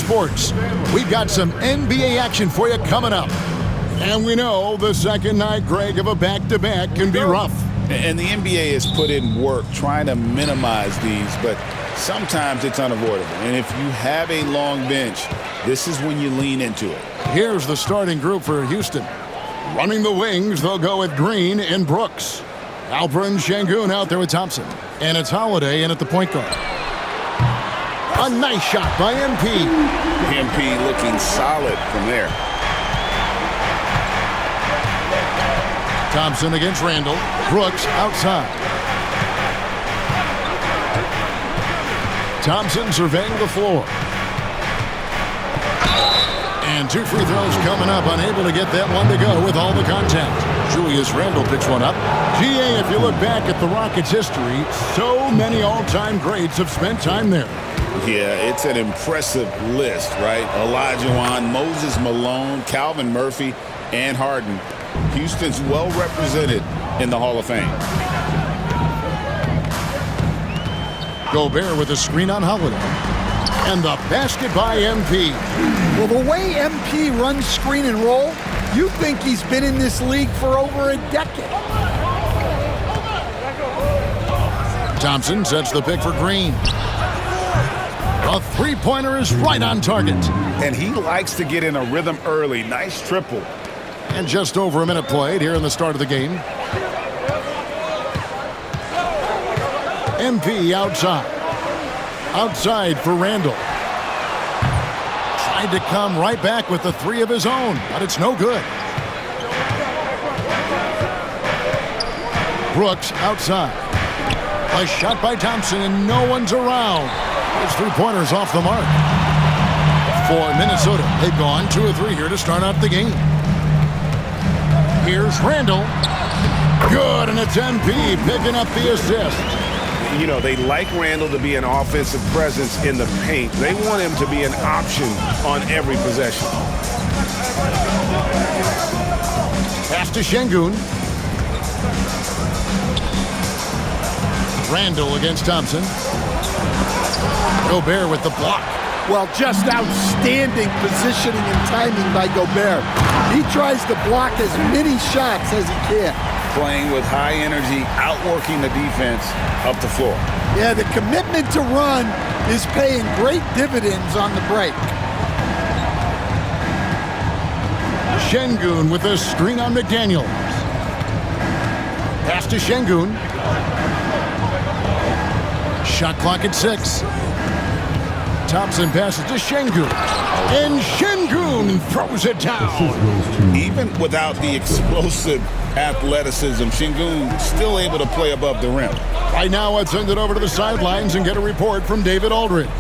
sports. We've got some NBA action for you coming up. And we know the second night, Greg, of a back-to-back can be rough. And the NBA has put in work trying to minimize these, but sometimes it's unavoidable. And if you have a long bench, this is when you lean into it. Here's the starting group for Houston. Running the wings, they'll go with Green and Brooks. Alperen Şengün out there with Thompson. And it's Holiday in at the point guard. A nice shot by MP. MP looking solid from there. Thompson against Randall. Brooks outside. Thompson surveying the floor. And 2 free throws coming up, unable to get that one to go with all the contact. Julius Randle picks one up. GA, if you look back at the Rockets' history, so many all-time greats have spent time there. Yeah, it's an impressive list, right? Olajuwon, Moses Malone, Calvin Murphy, and Harden. Houston's well represented in the Hall of Fame. Gobert with a screen on Holiday. And the basket by MP. Well, the way MP runs screen and roll, you think he's been in this league for over a decade. Thompson sets the pick for Green. A three-pointer is right on target. And he likes to get in a rhythm early. Nice triple. And just over a minute played here in the start of the game. MP outside. Outside for Randall. Tried to come right back with the three of his own, but it's no good. Brooks outside. A shot by Thompson, and no one's around. His three-pointer's off the mark. For Minnesota, they've gone 2 of 3 here to start out the game. Here's Randall. Good, and it's MP picking up the assist. You know, they like Randall to be an offensive presence in the paint. They want him to be an option on every possession. Pass to Şengün. Randall against Thompson. Gobert with the block. Well, just outstanding positioning and timing by Gobert. He tries to block as many shots as he can. Playing with high energy, outworking the defense up the floor. Yeah, the commitment to run is paying great dividends on the break. Şengün with a screen on McDaniels. Pass to Şengün. Shot clock at 6. Thompson passes to Şengün. And Şengün throws it down. Even without the explosive athleticism, Şengün still able to play above the rim. Right now, let's send it over to the sidelines and get a report from David Aldridge.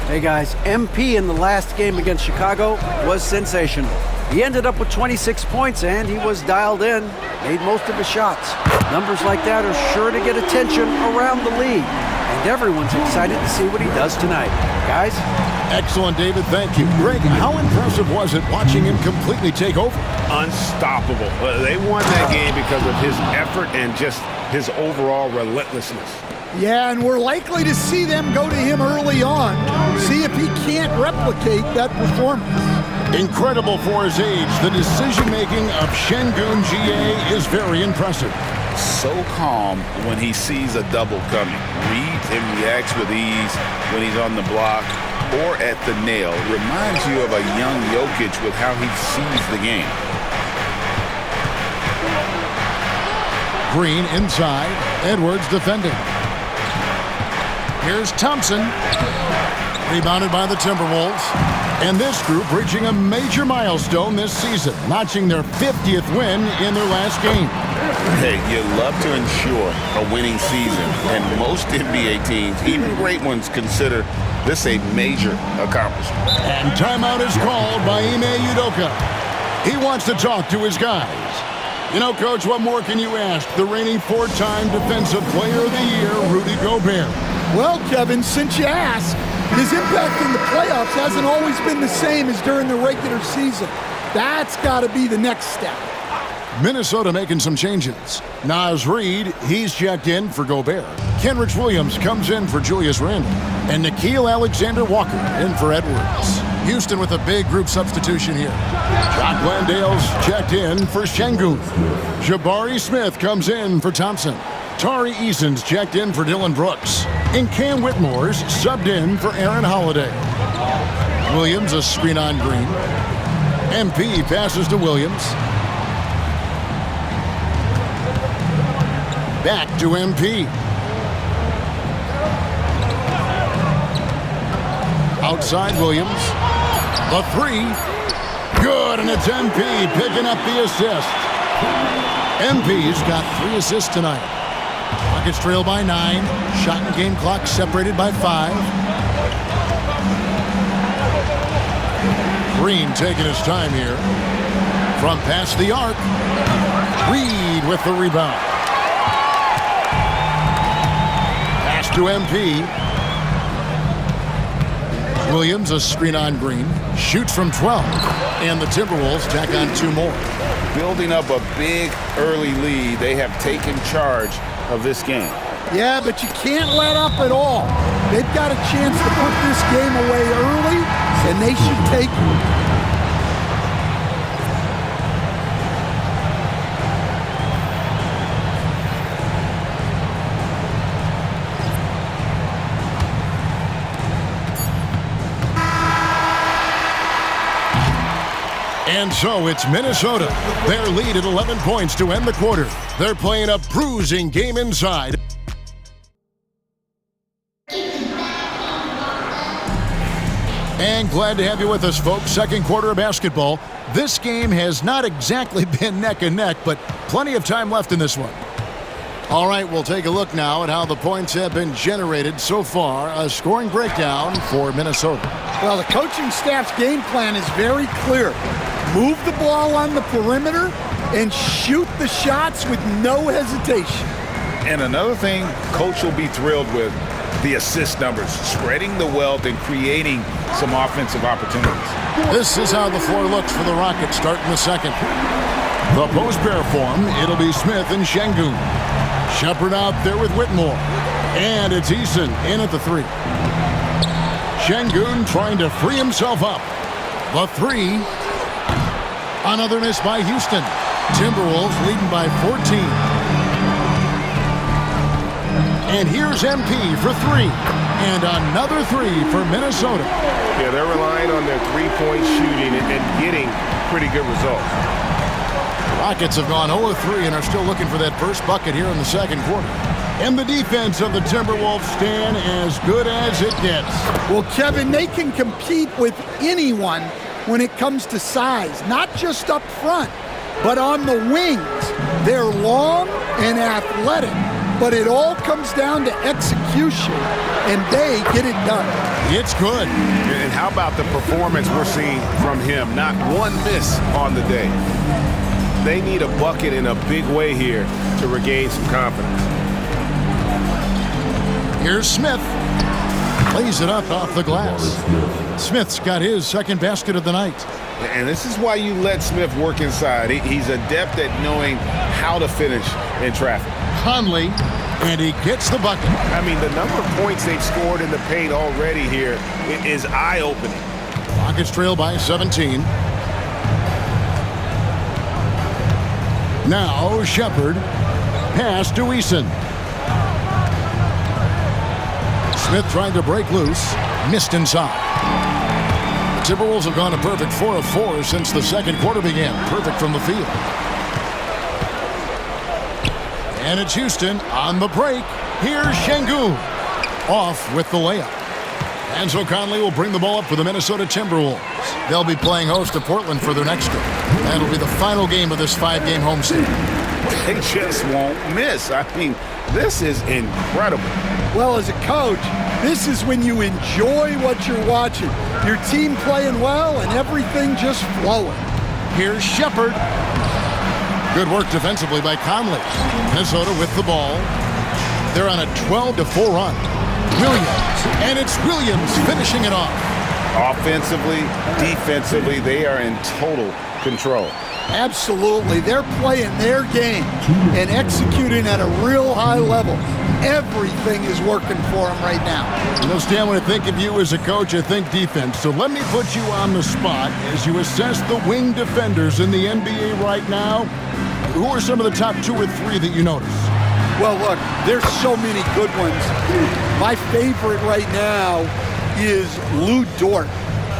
Hey guys, MP in the last game against Chicago was sensational. He ended up with 26 points and he was dialed in, made most of his shots. Numbers like that are sure to get attention around the league. And everyone's excited to see what he does tonight. Guys? Excellent, David. Thank you. Greg, how impressive was it watching him completely take over? Unstoppable. They won that game because of his effort and just his overall relentlessness. Yeah, and we're likely to see them go to him early on. See if he can't replicate that performance. Incredible for his age. The decision-making of Şengün GA is very impressive. So calm when he sees a double coming. Reads and reacts with ease when he's on the block or at the nail. Reminds you of a young Jokic with how he sees the game. Green inside. Edwards defending. Here's Thompson. Rebounded by the Timberwolves. And this group reaching a major milestone this season, notching their 50th win in their last game. Hey, you love to ensure a winning season, and most NBA teams, even great ones, consider this a major accomplishment. And timeout is called by Ime Udoka. He wants to talk to his guys. You know, Coach, what more can you ask? The reigning 4-time Defensive Player of the Year, Rudy Gobert. Well, Kevin, since you asked, his impact in the playoffs hasn't always been the same as during the regular season. That's got to be the next step. Minnesota making some changes. Naz Reid, he's checked in for Gobert. Kenrich Williams comes in for Julius Randle. And Nickeil Alexander-Walker in for Edwards. Houston with a big group substitution here. Jock Landale's checked in for Şengün. Jabari Smith comes in for Thompson. Tari Eason's checked in for Dylan Brooks. And Cam Whitmore's subbed in for Aaron Holiday. Williams a screen on Green. MP passes to Williams. Back to MP. Outside Williams. The three. Good, and it's MP picking up the assist. MP's got 3 assists tonight. Rockets trail by 9. Shot and game clock separated by 5. Green taking his time here. From past the arc. Reed with the rebound. Pass to MP. Williams a screen on Green. Shoots from 12. And the Timberwolves tack on 2 more. Building up a big early lead. They have taken charge of this game. Yeah, but you can't let up at all. They've got a chance to put this game away early, and they should take it. And so it's Minnesota. Their lead at 11 points to end the quarter. They're playing a bruising game inside. And glad to have you with us, folks. Second quarter of basketball. This game has not exactly been neck and neck, but plenty of time left in this one. All right, we'll take a look now at how the points have been generated so far. A scoring breakdown for Minnesota. Well, the coaching staff's game plan is very clear. Move the ball on the perimeter and shoot the shots with no hesitation. And another thing Coach will be thrilled with, the assist numbers, spreading the wealth and creating some offensive opportunities. This is how the floor looks for the Rockets starting the second. The post pair form, it'll be Smith and Şengün. Shepard out there with Whitmore. And it's Eason in at the 3. Şengün trying to free himself up. The 3. Another miss by Houston. Timberwolves leading by 14. And here's MP for 3. And another 3 for Minnesota. Yeah, they're relying on their three-point shooting and getting pretty good results. Rockets have gone 0-3 and are still looking for that first bucket here in the second quarter. And the defense of the Timberwolves stand as good as it gets. Well, Kevin, they can compete with anyone when it comes to size, not just up front, but on the wings. They're long and athletic, but it all comes down to execution, and they get it done. It's good. And how about the performance we're seeing from him? Not one miss on the day. They need a bucket in a big way here to regain some confidence. Here's Smith. Lays it up off the glass. Smith's got his second basket of the night. And this is why you let Smith work inside. He's adept at knowing how to finish in traffic. Conley, and he gets the bucket. I mean, the number of points they've scored in the paint already here is eye-opening. Rockets trail by 17. Now Shepard. Pass to Eason. Smith trying to break loose. Missed inside. The Timberwolves have gone a perfect 4 of 4 since the second quarter began. Perfect from the field. And it's Houston on the break. Here's Şengün. Off with the layup. And so Conley will bring the ball up for the Minnesota Timberwolves. They'll be playing host to Portland for their next game. That'll be the final game of this 5-game homestand. They just won't miss. I mean, this is incredible. Well, as a coach, this is when you enjoy what you're watching. Your team playing well and everything just flowing. Here's Shepard. Good work defensively by Conley. Minnesota with the ball. They're on a 12-4 run. Williams, and it's Williams finishing it off. Offensively, defensively, they are in total control. Absolutely. They're playing their game and executing at a real high level. Everything is working for them right now. You know, Stan, when I think of you as a coach, I think defense. So let me put you on the spot as you assess the wing defenders in the NBA right now. Who are some of the top 2 or 3 that you notice? Well, look, there's so many good ones. My favorite right now is Lou Dort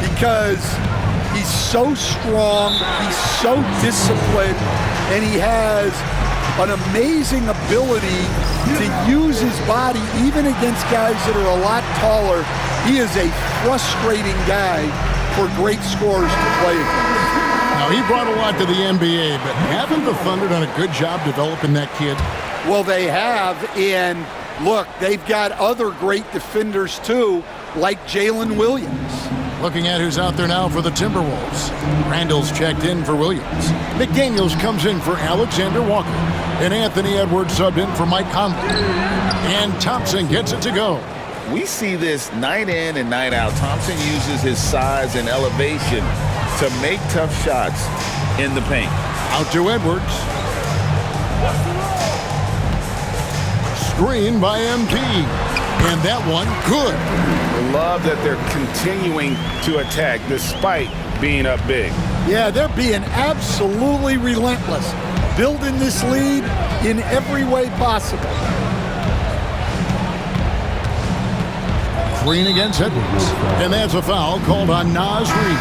because he's so strong, he's so disciplined, and he has an amazing ability to use his body even against guys that are a lot taller. He is a frustrating guy for great scorers to play against. Now, he brought a lot to the NBA, but haven't the Thunder done a good job developing that kid? Well, they have, and look, they've got other great defenders too, like Jalen Williams. Looking at who's out there now for the Timberwolves. Randall's checked in for Williams. McDaniels comes in for Alexander Walker. And Anthony Edwards subbed in for Mike Conley. And Thompson gets it to go. We see this night in and night out. Thompson uses his size and elevation to make tough shots in the paint. Out to Edwards. Screen by MP. And that one, good. Love that they're continuing to attack despite being up big. Yeah, they're being absolutely relentless, building this lead in every way possible. Green against Edwards. And that's a foul called on Naz Reid.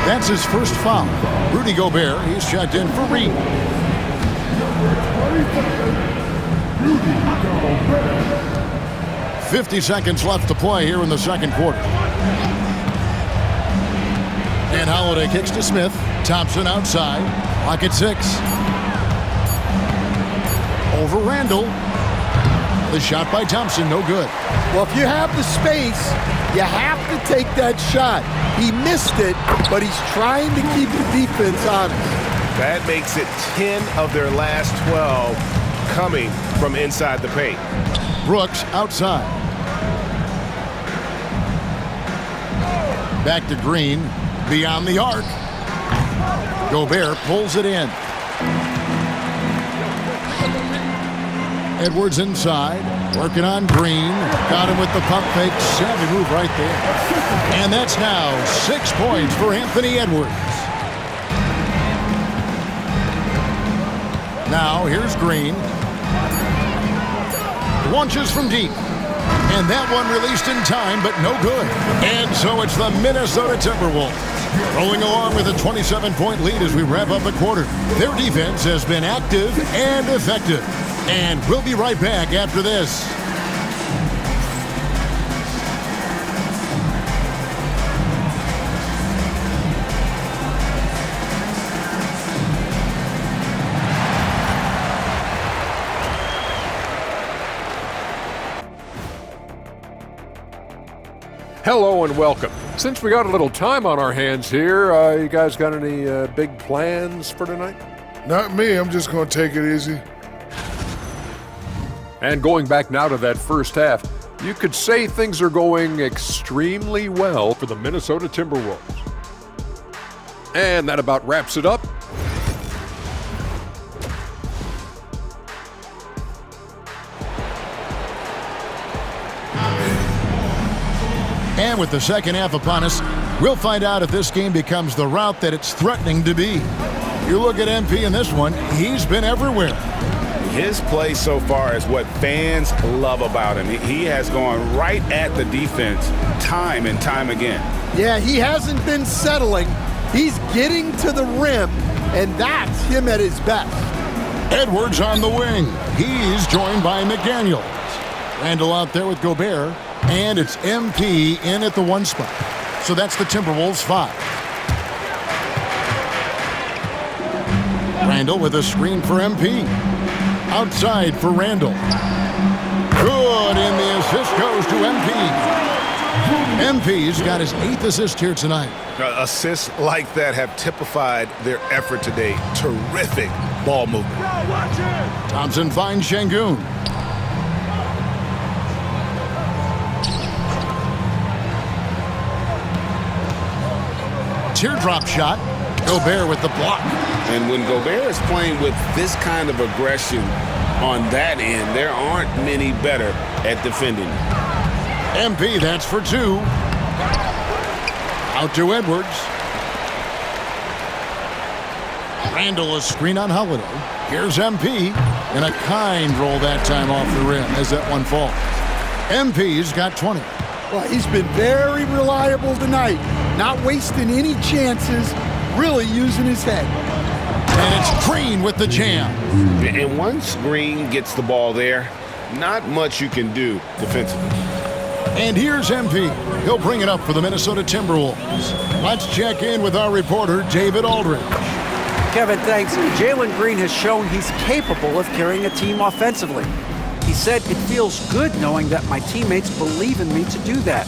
That's his first foul. Rudy Gobert, he's checked in for Reid. 50 seconds left to play here in the second quarter. And Holiday kicks to Smith. Thompson outside. Clock at 6. Over Randall. The shot by Thompson, no good. Well, if you have the space, you have to take that shot. He missed it, but he's trying to keep the defense honest. That makes it 10 of their last 12 coming from inside the paint. Brooks outside. Back to Green. Beyond the arc. Gobert pulls it in. Edwards inside. Working on Green. Got him with the pump fake. Savvy move right there. And that's now 6 points for Anthony Edwards. Now here's Green. Launches from deep. And that one released in time, but no good. And so it's the Minnesota Timberwolves rolling along with a 27-point lead as we wrap up the quarter. Their defense has been active and effective. And we'll be right back after this. Hello and welcome. Since we got a little time on our hands here, you guys got any big plans for tonight? Not me. I'm just going to take it easy. And going back now to that first half, you could say things are going extremely well for the Minnesota Timberwolves. And that about wraps it up. And with the second half upon us, we'll find out if this game becomes the route that it's threatening to be. You look at MP in this one, he's been everywhere. His play so far is what fans love about him. He has gone right at the defense time and time again. Yeah, he hasn't been settling. He's getting to the rim, and that's him at his best. Edwards on the wing. He's joined by McDaniels. Randall out there with Gobert. And it's MP in at the 1 spot. So that's the Timberwolves 5. Randall with a screen for MP. Outside for Randall. Good, and the assist goes to MP. MP's got his 8th assist here tonight. Assists like that have typified their effort today. Terrific ball movement. Thompson finds Şengün. Teardrop shot. Gobert with the block. And when Gobert is playing with this kind of aggression on that end, there aren't many better at defending. MP, that's for 2. Out to Edwards. Randall a screen on Holiday. Here's MP. And a kind roll that time off the rim as that one falls. MP's got 20. Well, he's been very reliable tonight. Not wasting any chances. Really using his head. And it's Green with the jam. And once Green gets the ball there, not much you can do defensively. And here's MP. He'll bring it up for the Minnesota Timberwolves. Let's check in with our reporter, David Aldridge. Kevin, thanks. Jalen Green has shown he's capable of carrying a team offensively. He said, "It feels good knowing that my teammates believe in me to do that.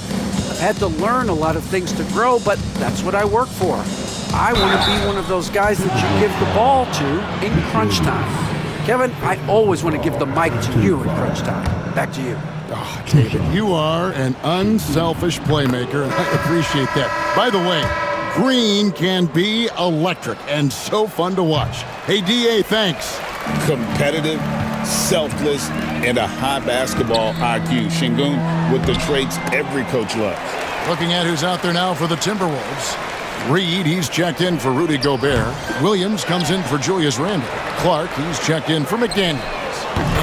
I've had to learn a lot of things to grow, but that's what I work for. I want to be one of those guys that you give the ball to in crunch time." Kevin, I always want to give the mic to you in crunch time. Back to you. Oh, David, you are an unselfish playmaker, and I appreciate that. By the way, Green can be electric and so fun to watch. Hey, DA, thanks. Competitive, selfless, and a high basketball IQ. Şengün with the traits every coach loves. Looking at who's out there now for the Timberwolves. Reed, he's checked in for Rudy Gobert. Williams comes in for Julius Randle. Clark, he's checked in for McDaniels.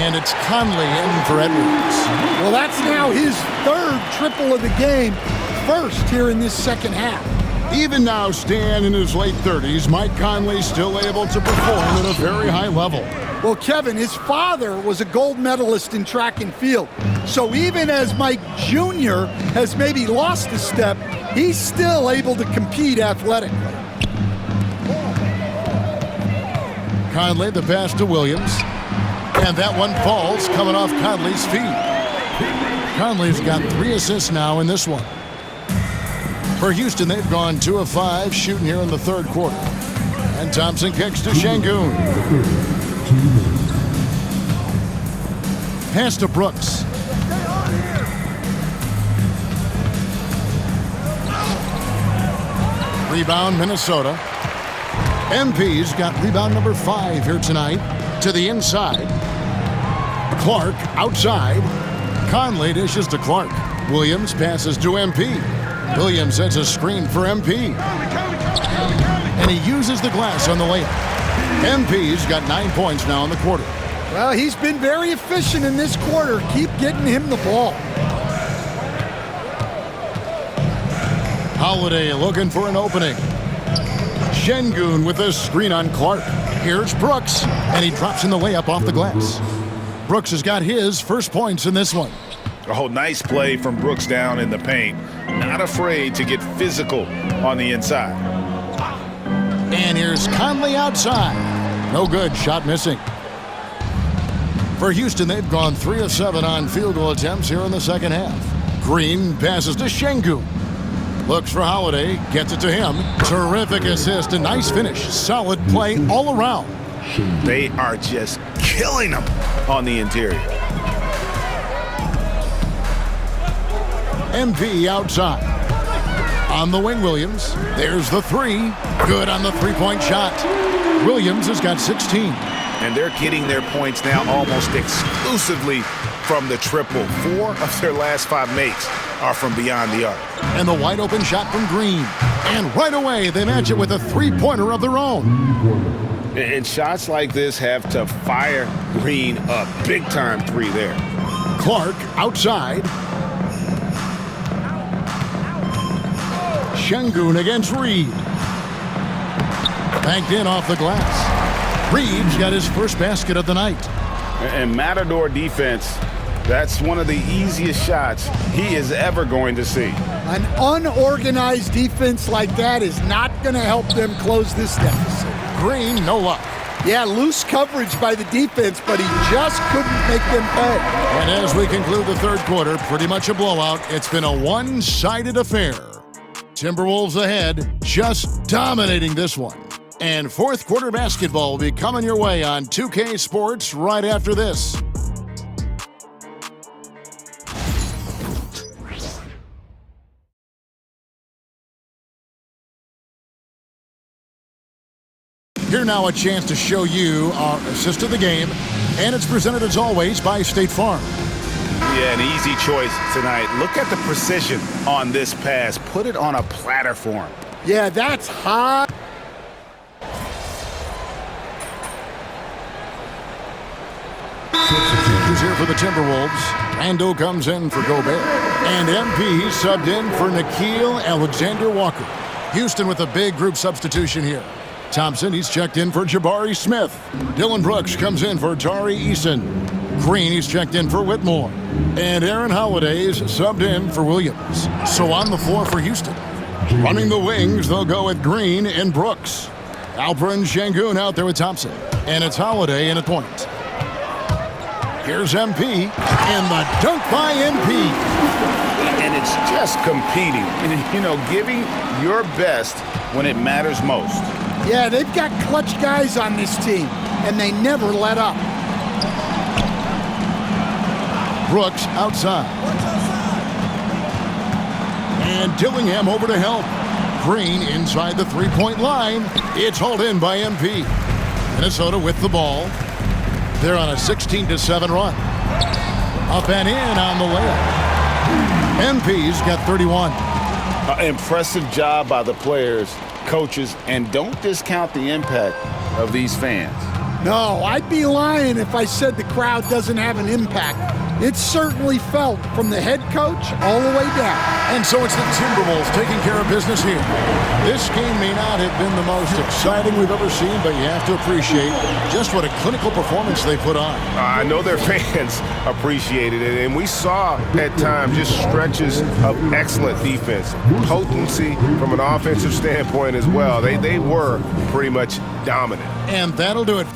And it's Conley in for Edwards. Well, that's now his 3rd triple of the game. First here in this second half. Even now, Stan, in his late 30s, Mike Conley still able to perform at a very high level. Well, Kevin, his father was a gold medalist in track and field. So even as Mike Jr. has maybe lost a step, he's still able to compete athletically. Conley, the pass to Williams. And that one falls coming off Conley's feet. Conley's got 3 assists now in this one. For Houston, they've gone 2 of 5 shooting here in the 3rd quarter. And Thompson kicks to Şengün. Pass to Brooks. Rebound, Minnesota. MP's got rebound number 5 here tonight. To the inside. Clark outside. Conley dishes to Clark. Williams passes to MP. Williams sets a screen for MP. And he uses the glass on the layup. MP's got 9 points now in the quarter. Well, he's been very efficient in this quarter. Keep getting him the ball. Holiday looking for an opening. Şengün with a screen on Clark. Here's Brooks, and he drops in the layup off the glass. Brooks has got his first points in this one. Oh, nice play from Brooks down in the paint. Not afraid to get physical on the inside. And here's Conley outside. No good, shot missing. For Houston, they've gone 3 of 7 on field goal attempts here in the second half. Green passes to Şengün. Looks for Holiday, gets it to him. Terrific assist, a nice finish. Solid play all around. They are just killing them on the interior. MP outside. On the wing, Williams. There's the 3. Good on the 3-point shot. Williams has got 16. And they're getting their points now almost exclusively from the triple. 4 of their last 5 makes are from beyond the arc. And the wide open shot from Green. And right away, they match it with a 3-pointer of their own. And shots like this have to fire Green up. Big time 3 there. Clark outside. Şengün against Reed. Banked in off the glass. Reed's got his first basket of the night. And Matador defense, that's one of the easiest shots he is ever going to see. An unorganized defense like that is not going to help them close this deficit. Green, no luck. Yeah, loose coverage by the defense, but he just couldn't make them pay. And as we conclude the 3rd quarter, pretty much a blowout. It's been a one-sided affair. Timberwolves ahead, just dominating this one. And 4th quarter basketball will be coming your way on 2K Sports right after this. Here now a chance to show you our assist of the game, and it's presented as always by State Farm. Yeah, an easy choice tonight. Look at the precision on this pass. Put it on a platter for him. Yeah, that's high. Substitutions here for the Timberwolves. Randall comes in for Gobert. And MP subbed in for Nickeil Alexander-Walker. Houston with a big group substitution here. Thompson, he's checked in for Jabari Smith. Dylan Brooks comes in for Tari Eason. Green, he's checked in for Whitmore. And Aaron Holiday's subbed in for Williams. So on the floor for Houston. Running the wings, they'll go with Green and Brooks. Alperen Sengun out there with Thompson. And it's Holiday in at point. Here's MP, and the dunk by MP. And it's just competing. And, you know, giving your best when it matters most. Yeah, they've got clutch guys on this team, and they never let up. Brooks outside. And Dillingham over to help. Green inside the three-point line. It's hauled in by MP. Minnesota with the ball. They're on a 16-7 run. Up and in on the layup. MP's got 31. Impressive job by the players, coaches, and don't discount the impact of these fans. No, I'd be lying if I said the crowd doesn't have an impact. It's certainly felt from the head coach all the way down. And so it's the Timberwolves taking care of business here. This game may not have been the most exciting we've ever seen, but you have to appreciate just what a clinical performance they put on. I know their fans appreciated it, and we saw at times just stretches of excellent defense, potency from an offensive standpoint as well. They were pretty much dominant. And that'll do it.